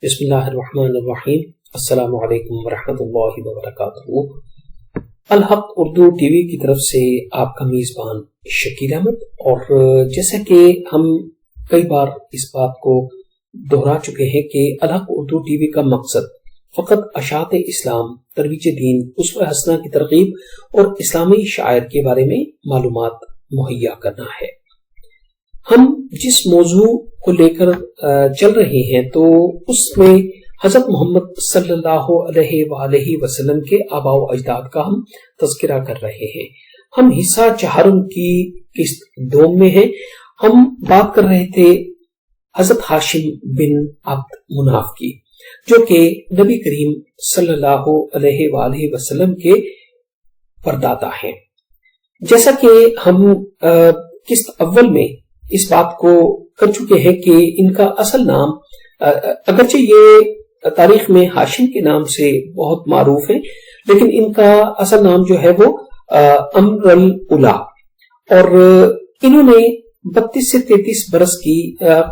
بسم اللہ الرحمن الرحیم۔ السلام علیکم ورحمۃ اللہ وبرکاتہ۔ الحق اردو ٹی وی کی طرف سے آپ کا میزبان شکیل احمد، اور جیسا کہ ہم کئی بار اس بات کو دہرا چکے ہیں کہ الحق اردو ٹی وی کا مقصد فقط اشاعت اسلام، ترویج دین، اسوہ حسنہ کی ترغیب اور اسلامی شعائر کے بارے میں معلومات مہیا کرنا ہے۔ ہم جس موضوع کو لے کر چل رہے ہیں تو اس میں حضرت محمد صلی اللہ علیہ وآلہ وسلم کے آباء و اجداد کا ہم تذکرہ کر رہے ہیں۔ ہم حصہ چہارم کی قسط دوم میں ہیں۔ ہم بات کر رہے تھے حضرت ہاشم بن عبد مناف کی، جو کہ نبی کریم صلی اللہ علیہ وآلہ وسلم کے پردادا ہیں۔ جیسا کہ ہم قسط اول میں اس بات کو کر چکے ہیں کہ ان کا اصل نام، اگرچہ یہ تاریخ میں ہاشم کے نام سے بہت معروف ہے، لیکن ان کا اصل نام جو ہے وہ امر الاولا، اور انہوں نے 32 سے 33 برس کی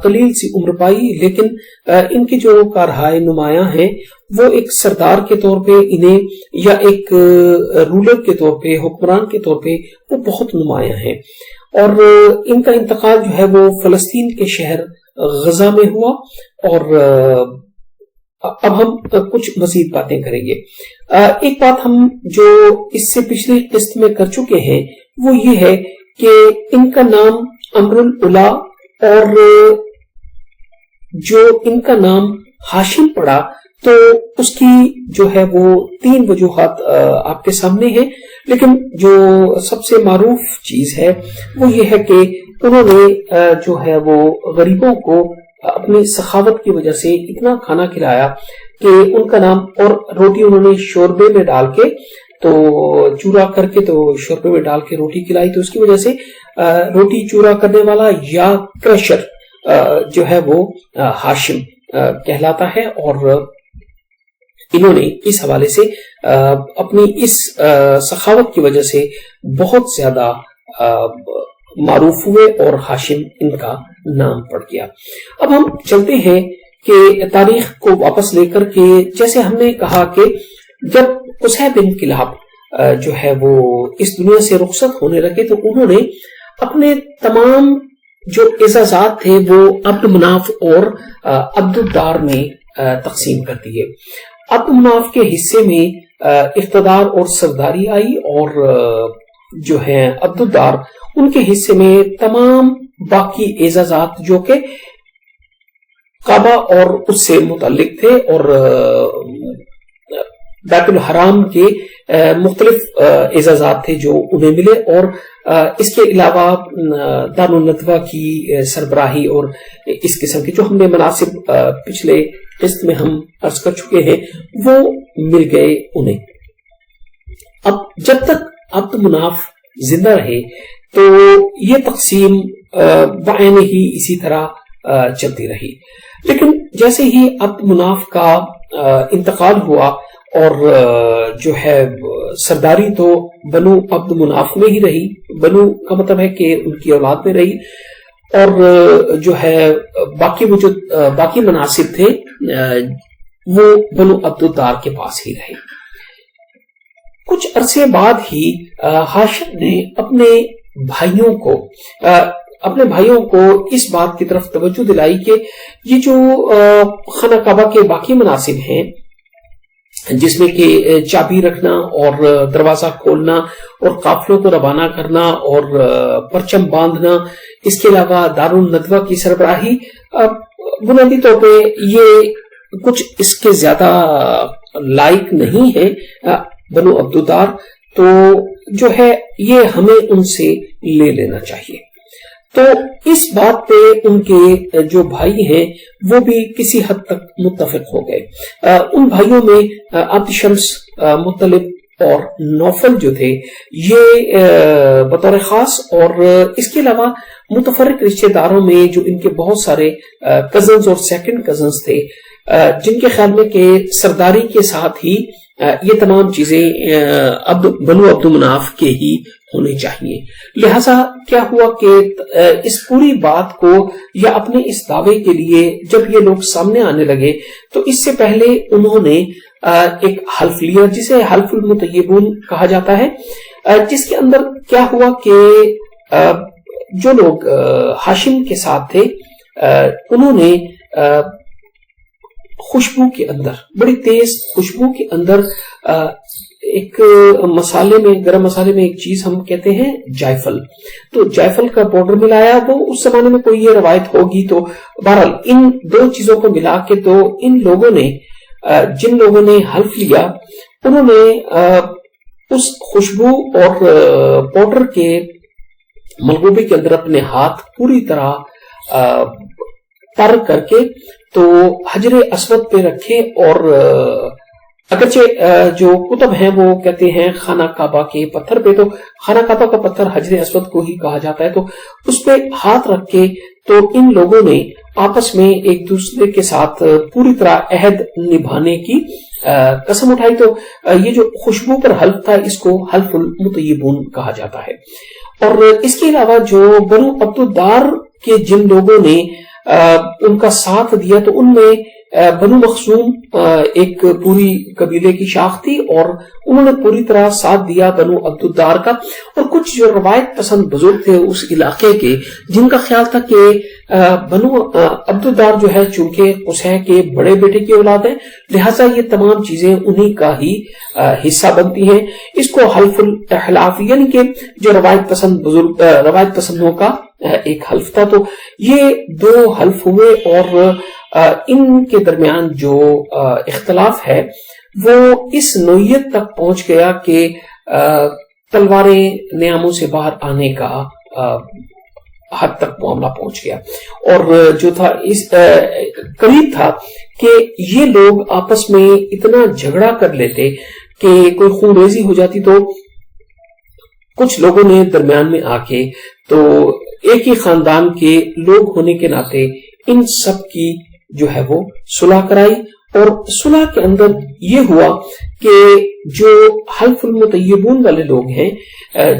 قلیل سی عمر پائی، لیکن ان کے جو کارہائے نمایاں ہیں وہ ایک سردار کے طور پہ انہیں، یا ایک رولر کے طور پہ، حکمران کے طور پہ وہ بہت نمایاں ہیں۔ اور ان کا انتقال جو ہے وہ فلسطین کے شہر غزہ میں ہوا، اور اب ہم کچھ مزید باتیں کریں گے۔ ایک بات ہم جو اس سے پچھلی قسط میں کر چکے ہیں وہ یہ ہے کہ ان کا نام امر الاولا، اور جو ان کا نام ہاشم پڑا تو اس کی جو ہے وہ 3 وجوہات آپ کے سامنے ہیں، لیکن جو سب سے معروف چیز ہے وہ یہ ہے کہ انہوں نے جو ہے وہ غریبوں کو اپنی سخاوت کی وجہ سے اتنا کھانا کھلایا کہ ان کا نام، اور روٹی انہوں نے شوربے میں ڈال کے، تو چورا کر کے تو شوربے میں ڈال کے روٹی کھلائی، تو اس کی وجہ سے روٹی چورا کرنے والا یا کرشر جو ہے وہ ہاشم کہلاتا ہے۔ اور انہوں نے اس حوالے سے اپنی اس سخاوت کی وجہ سے بہت زیادہ معروف ہوئے، اور ہاشم ان کا نام پڑ گیا۔ اب ہم چلتے ہیں کہ تاریخ کو واپس لے کر کے، جیسے ہم نے کہا کہ جب قصی بن کلاب جو ہے وہ اس دنیا سے رخصت ہونے لگے تو انہوں نے اپنے تمام جو اعزازات تھے وہ عبد مناف اور عبد الدار میں تقسیم کر دیے۔ عبد مناف کے حصے میں اقتدار اور سرداری آئی، اور جو ہے عبد الدار ان کے حصے میں تمام باقی اعزازات جو کہ کعبہ اور اس سے متعلق تھے، اور بیت الحرام کے مختلف اعزازات تھے جو انہیں ملے، اور اس کے علاوہ دار الندوہ کی سربراہی اور اس قسم کے جو ہم نے مناصب پچھلے قسط میں ہم عرض کر چکے ہیں وہ مل گئے انہیں۔ اب جب تک عبد مناف زندہ رہے تو یہ تقسیم بعین ہی اسی طرح چلتی رہی، لیکن جیسے ہی عبد مناف کا انتقال ہوا، اور جو ہے سرداری تو بنو عبد مناف میں ہی رہی، بنو کا مطلب ہے کہ ان کی اولاد میں رہی، اور جو ہے باقی مناصب تھے وہ بنو عبد الدار کے پاس ہی رہے۔ کچھ عرصے بعد ہی ہاشم نے اپنے بھائیوں کو اس بات کی طرف توجہ دلائی کہ یہ جو خانہ کعبہ کے باقی مناصب ہیں، جس میں کہ چابی رکھنا اور دروازہ کھولنا اور قافلوں کو روانہ کرنا اور پرچم باندھنا، اس کے علاوہ دار الندوہ کی سربراہی، بنیادی طور پہ یہ کچھ اس کے زیادہ لائق نہیں ہے بنو عبد الدار، تو جو ہے یہ ہمیں ان سے لے لینا چاہیے۔ تو اس بات پہ ان کے جو بھائی ہیں وہ بھی کسی حد تک متفق ہو گئے۔ ان بھائیوں میں عبد شمس، مطلب اور نوفل جو تھے یہ بطور خاص، اور اس کے علاوہ متفرق رشتہ داروں میں جو ان کے بہت سارے کزنز اور سیکنڈ کزنز تھے، جن کے خیال میں کہ سرداری کے ساتھ ہی یہ تمام چیزیں بنو عبد مناف کے ہی ہونے چاہیے. لہذا کیا ہوا کہ اس پوری بات کو یا اپنے اس دعوے کے لیے جب یہ لوگ سامنے آنے لگے تو اس سے پہلے انہوں نے ایک حلف لیا جسے حلف المطیبون کہا جاتا ہے، جس کے اندر کیا ہوا کہ جو لوگ ہاشم کے ساتھ تھے انہوں نے خوشبو کے اندر، بڑی تیز خوشبو کے اندر ایک مسالے میں، گرم مسالے میں ایک چیز ہم کہتے ہیں جائفل، تو جائفل کا پاؤڈر ملایا. وہ اس زمانے میں کوئی یہ روایت ہوگی، تو بہرحال ان دو چیزوں کو ملا کے تو ان لوگوں نے، جن لوگوں نے حلف لیا، انہوں نے اس خوشبو اور پاؤڈر کے ملغوبے کے اندر اپنے ہاتھ پوری طرح تر کر کے تو حجر اسود پہ رکھے، اور اگرچہ جو کتب ہیں وہ کہتے ہیں خانہ کعبہ کے پتھر پہ، تو خانہ کعبہ کا پتھر حجر اسود کو ہی کہا جاتا ہے، تو اس پہ ہاتھ رکھ کے تو ان لوگوں نے آپس میں ایک دوسرے کے ساتھ پوری طرح عہد نبھانے کی قسم اٹھائی. تو یہ جو خوشبو پر حلف تھا اس کو حلف المطیبون کہا جاتا ہے. اور اس کے علاوہ جو بنو عبد الدار کے جن لوگوں نے ان کا ساتھ دیا، تو ان میں بنو مخزوم ایک پوری قبیلے کی شاخ تھی، اور انہوں نے پوری طرح ساتھ دیا بنو عبد الدار کا. اور کچھ جو روایت پسند بزرگ تھے اس علاقے کے، جن کا خیال تھا کہ بنو عبد الدار جو ہے چونکہ قصی کے بڑے بیٹے کی اولاد ہے، لہٰذا یہ تمام چیزیں انہی کا ہی حصہ بنتی ہیں. اس کو حلف الاحلاف یعنی کہ جو روایت پسندوں کا ایک حلف تھا. تو یہ دو حلف ہوئے، اور ان کے درمیان جو اختلاف ہے وہ اس نوعیت تک پہنچ گیا کہ تلواریں نیاموں سے باہر آنے کا حد تک معاملہ پہنچ گیا. اور جو تھا اس قریب تھا کہ یہ لوگ آپس میں اتنا جھگڑا کر لیتے کہ کوئی خون ریزی ہو جاتی. تو کچھ لوگوں نے درمیان میں آ کے تو ایک ہی خاندان کے لوگ ہونے کے ناطے ان سب کی جو ہے وہ صلح کرائی. اور صلح کے اندر یہ ہوا کہ جو حلف المطیبون والے لوگ ہیں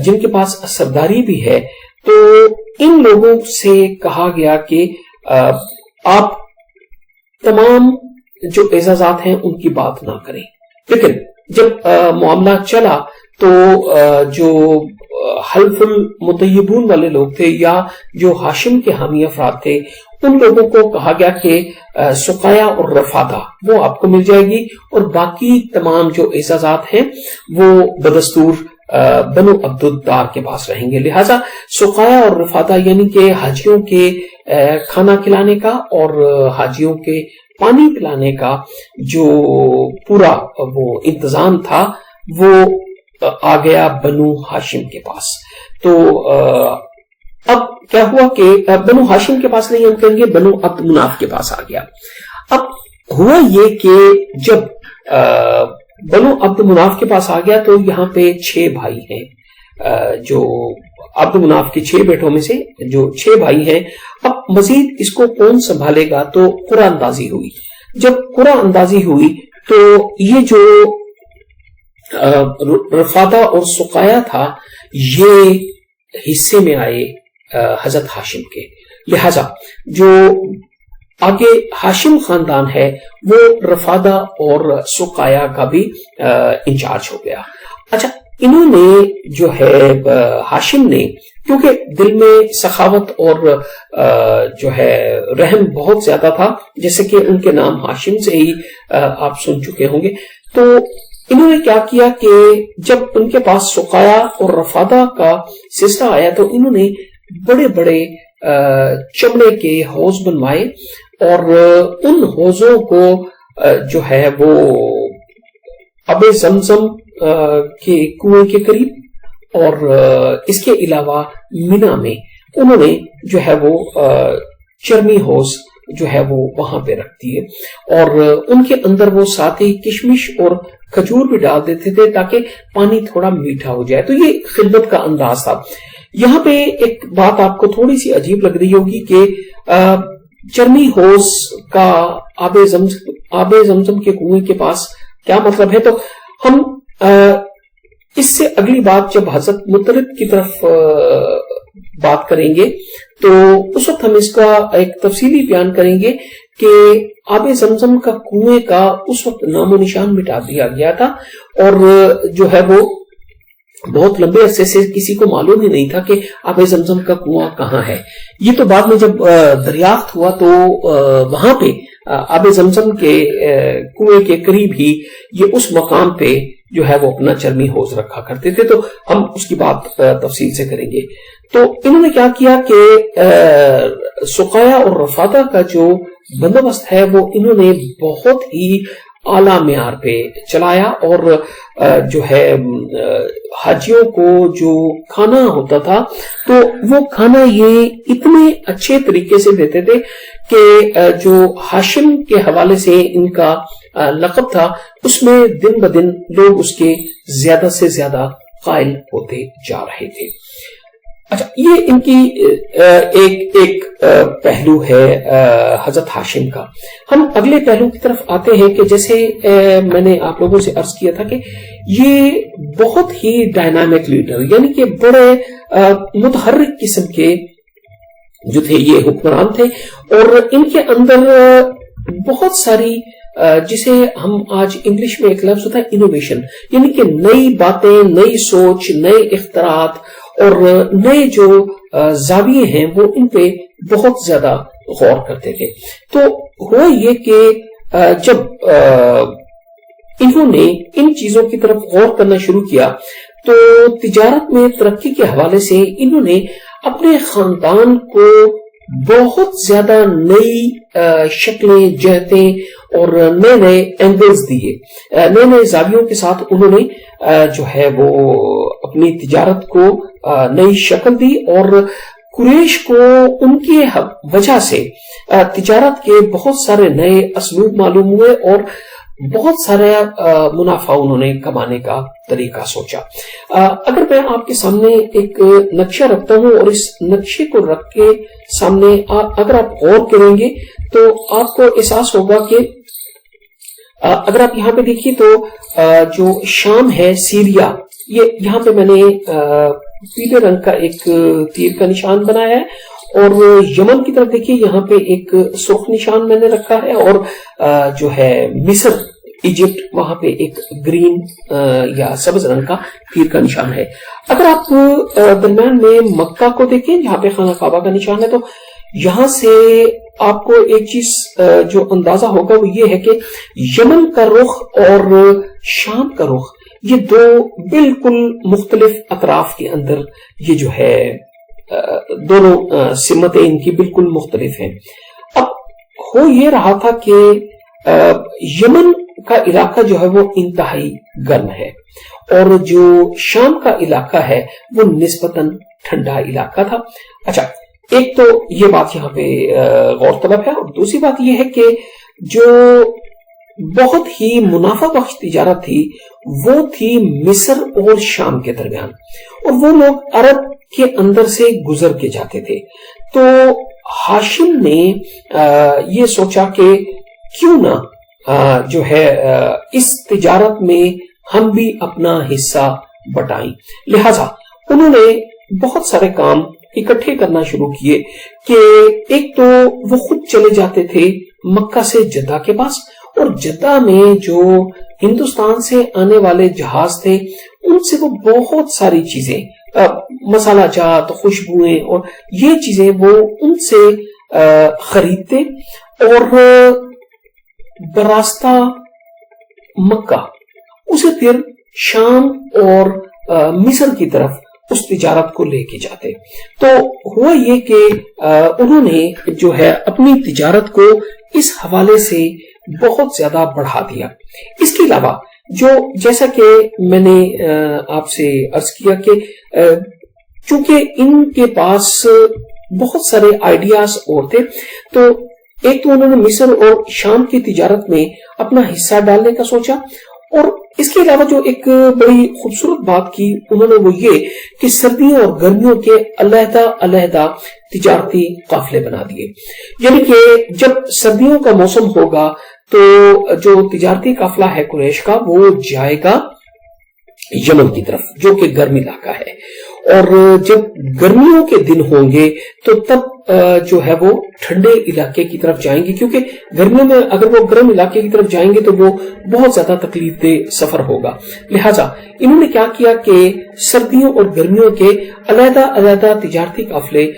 جن کے پاس سرداری بھی ہے، تو ان لوگوں سے کہا گیا کہ آپ تمام جو اعزازات ہیں ان کی بات نہ کریں. لیکن جب معاملہ چلا تو جو حلف المطیبون والے لوگ تھے یا جو ہاشم کے حامی افراد تھے، ان لوگوں کو کہا گیا کہ سقایا اور رفادہ وہ آپ کو مل جائے گی، اور باقی تمام جو اعزازات ہیں وہ بدستور بنو عبد الدار کے پاس رہیں گے. لہذا سقایا اور رفادہ یعنی کہ حاجیوں کے کھانا کھلانے کا اور حاجیوں کے پانی پلانے کا جو پورا وہ انتظام تھا وہ آ گیا بنو ہاشم کے پاس. تو اب کیا ہوا کہ بنو ہاشم کے پاس نہیں، ہم کہیں گے بنو عبد مناف کے پاس آ گیا. اب ہوا یہ کہ جب بنو عبد مناف کے پاس آ گیا تو یہاں پہ 6 بھائی ہیں، جو عبد مناف کے 6 بیٹوں میں سے جو 6 بھائی ہیں. اب مزید اس کو کون سنبھالے گا؟ تو قرآن اندازی ہوئی. جب قرآن اندازی ہوئی تو یہ جو رفادہ اور سقایا تھا یہ حصے میں آئے حضرت ہاشم کے. لہذا جو آگے ہاشم خاندان ہے وہ رفادہ اور سقایا کا بھی انچارج ہو گیا. اچھا، انہوں نے جو ہے ہاشم نے کیونکہ دل میں سخاوت اور جو ہے رحم بہت زیادہ تھا، جیسے کہ ان کے نام ہاشم سے ہی آپ سن چکے ہوں گے، تو انہوں نے کیا کیا کہ جب ان کے پاس سقایا اور رفادہ کا سلسلہ آیا تو انہوں نے بڑے بڑے چمڑے کے حوض بنوائے، اور ان حوضوں کو جو ہے وہ آب زمزم کے کنویں کے قریب اور اس کے علاوہ مینا میں انہوں نے جو ہے وہ چرمی حوض جو ہے وہ وہاں پہ رکھ دیے، اور ان کے اندر وہ ساتھ ہی کشمش اور کھجور بھی ڈال دیتے تھے تاکہ پانی تھوڑا میٹھا ہو جائے. تو یہ خدمت کا انداز تھا. یہاں پہ ایک بات آپ کو تھوڑی سی عجیب لگ رہی ہوگی کہ چرمی حوض کا آب زمزم کے کنویں کے پاس کیا مطلب ہے. تو ہم اس سے اگلی بات جب حضرت مطلب کی طرف بات کریں گے تو اس وقت ہم اس کا ایک تفصیلی بیان کریں گے کہ آب زمزم کا کنویں کا اس وقت نام و نشان مٹا دیا گیا تھا، اور جو ہے وہ بہت لمبے عرصے سے کسی کو معلوم ہی نہیں تھا کہ آب زمزم کا کنواں کہاں ہے۔ یہ تو بعد میں جب دریافت ہوا تو وہاں پہ آب زمزم کے کنویں کے قریب ہی یہ اس مقام پہ جو ہے وہ اپنا چرمی حوض رکھا کرتے تھے، تو ہم اس کی بات تفصیل سے کریں گے۔ تو انہوں نے کیا کیا کہ سقایا اور رفادہ کا جو بندوبست ہے وہ انہوں نے بہت ہی اعلیٰ معیار پہ چلایا، اور جو ہے حاجیوں کو جو کھانا ہوتا تھا تو وہ کھانا یہ اتنے اچھے طریقے سے دیتے تھے کہ جو ہاشم کے حوالے سے ان کا لقب تھا اس میں دن بدن لوگ اس کے زیادہ سے زیادہ قائل ہوتے جا رہے تھے۔ اچھا، یہ ان کی ایک پہلو ہے حضرت ہاشم کا۔ ہم اگلے پہلو کی طرف آتے ہیں کہ جیسے میں نے آپ لوگوں سے عرض کیا تھا کہ یہ بہت ہی ڈائنامک لیڈر، یعنی کہ بڑے متحرک قسم کے جو تھے یہ حکمران تھے، اور ان کے اندر بہت ساری جسے ہم آج انگلش میں ایک لفظ ہوتا ہے انوویشن، یعنی کہ نئی باتیں، نئی سوچ، نئے اختراعات اور نئے جو زاویے ہیں وہ ان پہ بہت زیادہ غور کرتے تھے۔ تو ہوا یہ کہ جب انہوں نے ان چیزوں کی طرف غور کرنا شروع کیا تو تجارت میں ترقی کے حوالے سے انہوں نے اپنے خاندان کو بہت زیادہ نئی شکلیں، جہتیں اور نئے نئے اینگلز دیے، نئے نئے زاویوں کے ساتھ انہوں نے جو ہے وہ اپنی تجارت کو نئی شکل دی، اور قریش کو ان کی وجہ سے تجارت کے بہت سارے نئے اسلوب معلوم ہوئے اور بہت سارا منافع انہوں نے کمانے کا طریقہ سوچا۔ اگر میں آپ کے سامنے ایک نقشہ رکھتا ہوں اور اس نقشے کو رکھ کے سامنے اگر آپ غور کریں گے تو آپ کو احساس ہوگا کہ اگر آپ یہاں پہ دیکھیے تو جو شام ہے، سیریا، یہ یہاں پہ میں نے پیلے رنگ کا ایک تیر کا نشان بنایا ہے، اور یمن کی طرف دیکھیے یہاں پہ ایک سرخ نشان میں نے رکھا ہے، اور جو ہے مصر، ایجپٹ، وہاں پہ ایک گرین یا سبز رنگ کا تیر کا نشان ہے۔ اگر آپ درمیان میں مکہ کو دیکھیں جہاں پہ خانہ کعبہ کا نشان ہے تو یہاں سے آپ کو ایک چیز جو اندازہ ہوگا وہ یہ ہے کہ یمن کا رخ اور شام کا رخ، یہ دو بالکل مختلف اطراف کے اندر یہ جو ہے دونوں سمتیں ان کی بالکل مختلف ہیں۔ اب ہو یہ رہا تھا کہ یمن کا علاقہ جو ہے وہ انتہائی گرم ہے، اور جو شام کا علاقہ ہے وہ نسبتاً ٹھنڈا علاقہ تھا۔ اچھا، ایک تو یہ بات یہاں پہ غور طلب ہے، اور دوسری بات یہ ہے کہ جو بہت ہی منافع بخش تجارت تھی وہ تھی مصر اور شام کے درمیان، اور وہ لوگ عرب کے اندر سے گزر کے جاتے تھے۔ تو ہاشم نے یہ سوچا کہ کیوں نہ جو ہے اس تجارت میں ہم بھی اپنا حصہ بٹائیں، لہذا انہوں نے بہت سارے کام اکٹھے کرنا شروع کیے کہ ایک تو وہ خود چلے جاتے تھے مکہ سے جدہ کے پاس، اور جدہ میں جو ہندوستان سے آنے والے جہاز تھے ان سے وہ بہت ساری چیزیں، مسالہ جات، خوشبوئیں اور یہ چیزیں وہ ان سے خریدتے، اور براستہ مکہ اسے پھر شام اور مصر کی طرف اس تجارت کو لے کے جاتے۔ تو ہوا یہ کہ انہوں نے جو ہے اپنی تجارت کو اس حوالے سے بہت زیادہ بڑھا دیا۔ اس کے علاوہ جو جیسا کہ میں نے آپ سے عرض کیا کہ چونکہ ان کے پاس بہت سارے آئیڈیاز اور تھے، تو ایک تو انہوں نے مصر اور شام کی تجارت میں اپنا حصہ ڈالنے کا سوچا، اور اس کے علاوہ جو ایک بڑی خوبصورت بات کی انہوں نے وہ یہ کہ سردیوں اور گرمیوں کے علیحدہ علیحدہ تجارتی قافلے بنا دیے، یعنی کہ جب سردیوں کا موسم ہوگا تو جو تجارتی قافلہ ہے قریش کا وہ جائے گا یمن کی طرف جو کہ گرم علاقہ ہے، اور جب گرمیوں کے دن ہوں گے تو تب جو ہے وہ ٹھنڈے علاقے کی طرف جائیں گے، کیونکہ گرمیوں میں اگر وہ گرم علاقے کی طرف جائیں گے تو وہ بہت زیادہ تکلیف دہ سفر ہوگا۔ لہٰذا انہوں نے کیا کیا کہ سردیوں اور گرمیوں کے علیحدہ علیحدہ تجارتی قافلے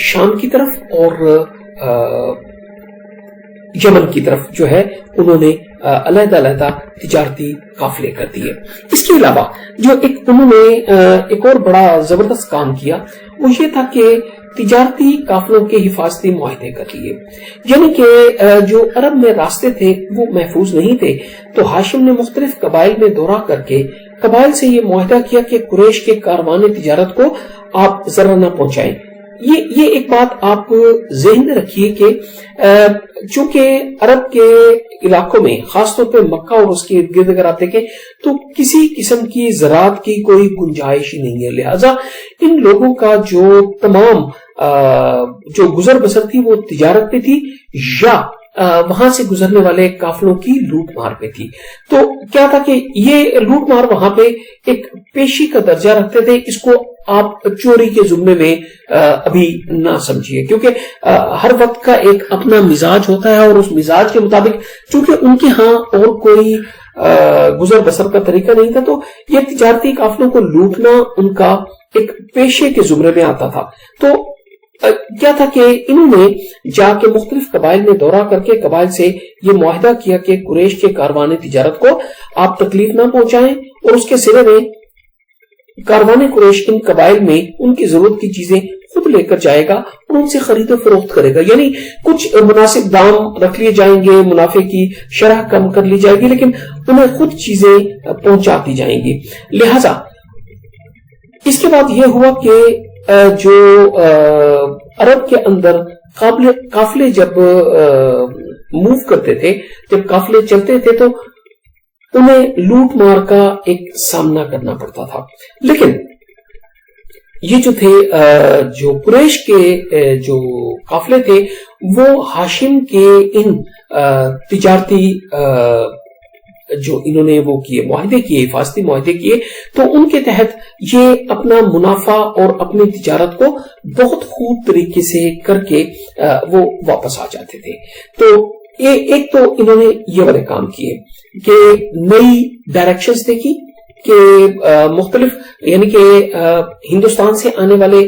شام کی طرف اور یمن کی طرف جو ہے انہوں نے علیحدہ علیحدہ تجارتی قافلے کر دیے۔ اس کے علاوہ جو انہوں نے ایک اور بڑا زبردست کام کیا وہ یہ تھا کہ تجارتی قافلوں کے حفاظتی معاہدے کر لیے، یعنی کہ جو عرب میں راستے تھے وہ محفوظ نہیں تھے، تو ہاشم نے مختلف قبائل میں دورہ کر کے قبائل سے یہ معاہدہ کیا کہ قریش کے کاروان تجارت کو آپ ذرا نہ پہنچائیں۔ یہ ایک بات آپ ذہن میں رکھیے کہ چونکہ عرب کے علاقوں میں خاص طور پہ مکہ اور اس کے ارد گرد اگر آپ دیکھیں تو کسی قسم کی زراعت کی کوئی گنجائش ہی نہیں ہے، لہذا ان لوگوں کا جو تمام جو گزر بسر تھی وہ تجارت پہ تھی یا وہاں سے گزرنے والے قافلوں کی لوٹ مار پہ تھی۔ تو کیا تھا کہ یہ لوٹ مار وہاں پہ ایک پیشی کا درجہ رکھتے تھے، اس کو آپ چوری کے زمرے میں ابھی نہ سمجھیے، کیونکہ ہر وقت کا ایک اپنا مزاج ہوتا ہے، اور اس مزاج کے مطابق چونکہ ان کے ہاں اور کوئی گزر بسر کا طریقہ نہیں تھا، تو یہ تجارتی قافلوں کو لوٹنا ان کا ایک پیشے کے زمرے میں آتا تھا۔ تو کیا تھا کہ انہوں نے جا کے مختلف قبائل میں دورہ کر کے قبائل سے یہ معاہدہ کیا کہ قریش کے کاروان تجارت کو آپ تکلیف نہ پہنچائیں، اور اس کے سلے میں کاروان قریش ان قبائل میں ان کی ضرورت کی چیزیں خود لے کر جائے گا اور ان سے خرید و فروخت کرے گا، یعنی کچھ مناسب دام رکھ لیے جائیں گے، منافع کی شرح کم کر لی جائے گی، لیکن انہیں خود چیزیں پہنچا دی جائیں گی۔ لہذا اس کے بعد یہ ہوا کہ جو عرب کے اندر قافلے جب موو کرتے تھے، جب قافلے چلتے تھے تو انہیں لوٹ مار کا ایک سامنا کرنا پڑتا تھا، لیکن یہ جو تھے جو قریش کے جو قافلے تھے وہ ہاشم کے ان تجارتی جو انہوں نے وہ کیے معاہدے کیے، حفاظتی معاہدے کیے، تو ان کے تحت یہ اپنا منافع اور اپنی تجارت کو بہت خوب طریقے سے کر کے وہ واپس آ جاتے تھے۔ تو ایک تو انہوں نے یہ والے کام کیے کہ نئی ڈائریکشنز دیکھی کہ مختلف یعنی کہ ہندوستان سے آنے والے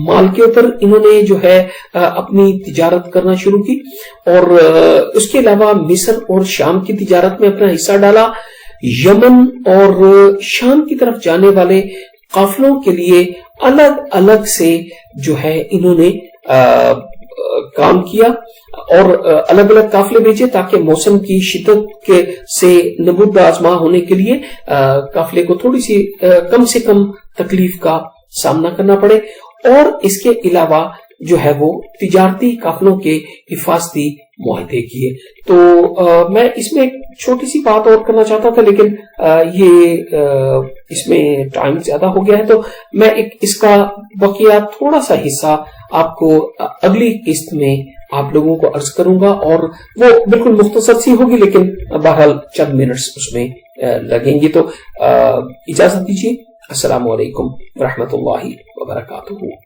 مال کے اوپر انہوں نے جو ہے اپنی تجارت کرنا شروع کی، اور اس کے علاوہ مصر اور شام کی تجارت میں اپنا حصہ ڈالا۔ یمن اور شام کی طرف جانے والے قافلوں کے لیے الگ الگ سے جو ہے انہوں نے کام کیا اور الگ الگ قافلے بھیجے تاکہ موسم کی شدت سے نبود آزما ہونے کے لیے قافلے کو تھوڑی سی کم سے کم تکلیف کا سامنا کرنا پڑے، اور اس کے علاوہ جو ہے وہ تجارتی قافلوں کے حفاظتی معاہدے کیے۔ تو میں اس میں ایک چھوٹی سی بات اور کرنا چاہتا تھا، لیکن یہ اس میں ٹائم زیادہ ہو گیا ہے، تو میں اس کا بقیہ تھوڑا سا حصہ آپ کو اگلی قسط میں آپ لوگوں کو عرض کروں گا، اور وہ بالکل مختصر سی ہوگی لیکن بہرحال چند منٹس اس میں لگیں گے۔ تو اجازت دیجیے، السلام علیکم ورحمۃ اللہ وبرکاتہ۔